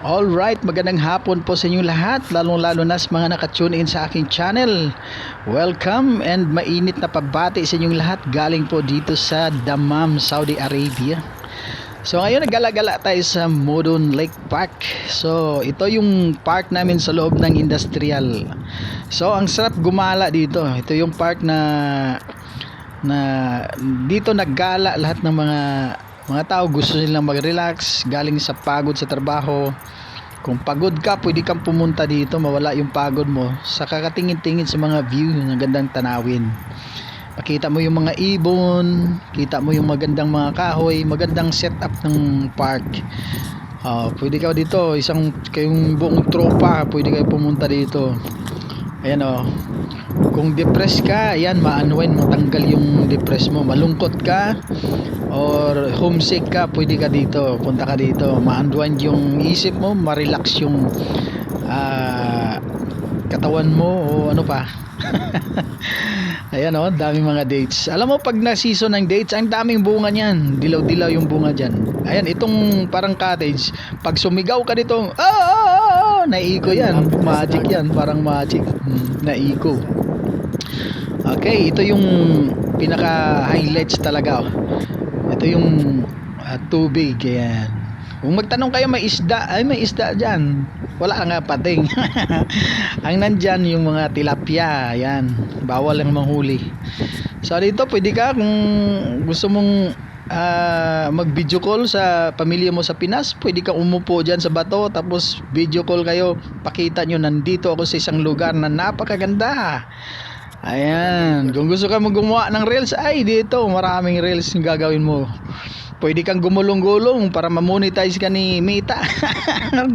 Alright, magandang hapon po sa inyong lahat, lalong-lalo na sa mga nakatune in sa aking channel. Welcome and mainit na pagbati sa inyong lahat galing po dito sa Dammam, Saudi Arabia. So ngayon nagala-gala tayo sa Modon Lake Park. So ito yung park namin sa loob ng industrial. So ang sarap gumala dito. Ito yung park na dito naggala lahat ng mga tao gusto nilang mag-relax galing sa pagod sa trabaho. Kung pagod ka, pwede kang pumunta dito, mawala yung pagod mo sa kakatingin-tingin sa mga view ng gandang tanawin. Makita mo yung mga ibon, kita mo yung magandang mga kahoy, magandang setup ng park. Pwede ka dito, kayong buong tropa, pwede kayo pumunta dito. Ayan kung depressed ka, ayan, ma-unwind mo, tanggal yung depress mo. Malungkot ka or homesick ka, pwede ka dito, punta ka dito, ma-unwind yung isip mo, ma-relax yung katawan mo o ano pa. Ayan daming mga dates. Alam mo pag na season ng dates, ang daming bunga niyan, dilaw-dilaw yung bunga diyan. Ayan, itong parang cottage, pag sumigaw ka dito, naiko yan, magic yan, parang magic. Naiko. Okay, ito yung pinaka highlights talaga. Ito yung tubig. Ayan. Kung magtanong kayo may isda, ay may isda dyan. Wala nga pating. Ang nandyan yung mga tilapia. Ayan, bawal lang manghuli. So dito pwede ka kung gusto mong mag video call sa pamilya mo sa Pinas, pwede kang umupo dyan sa bato, tapos video call kayo, pakita nyo nandito ako sa isang lugar na napakaganda. Ayan, kung gusto ka gumawa ng reels, ay dito maraming reels yung gagawin mo. Pwede kang gumulong-gulong para ma-monetize ka ni Meta.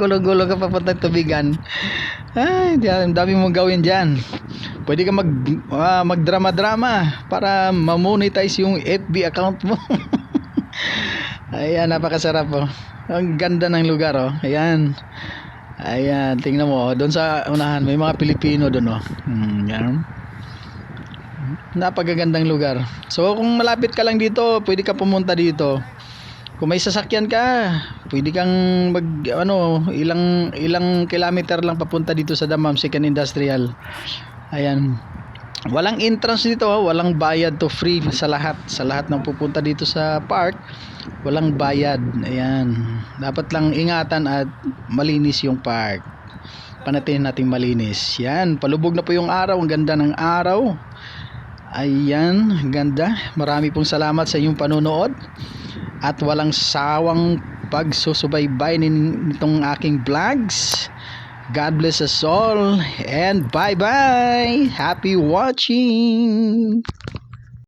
Gulong-gulong ka papuntang tubigan. Ay, dami mong gawin dyan. Pwede ka magdrama-drama para ma-monetize yung FB account mo. Ayan, napakasarap Ang ganda ng lugar Ayan. Ayan, tingnan mo doon sa unahan may mga Pilipino doon Yan. Napakagandang lugar. So kung malapit ka lang dito, pwede ka pumunta dito. Kung may sasakyan ka, pwede kang ilang kilometer lang papunta dito sa Dammam Second Industrial. Ayan. Walang entrance dito walang bayad to, free sa lahat ng pupunta dito sa park. Walang bayad. Ayan. Dapat lang ingatan at malinis yung park. Panatinin natin malinis. Yan, palubog na po yung araw. Ang ganda ng araw. Ayan, ganda. Marami pong salamat sa inyong panonood at walang sawang pagsusubaybay nitong aking vlogs. God bless us all and bye bye. Happy watching.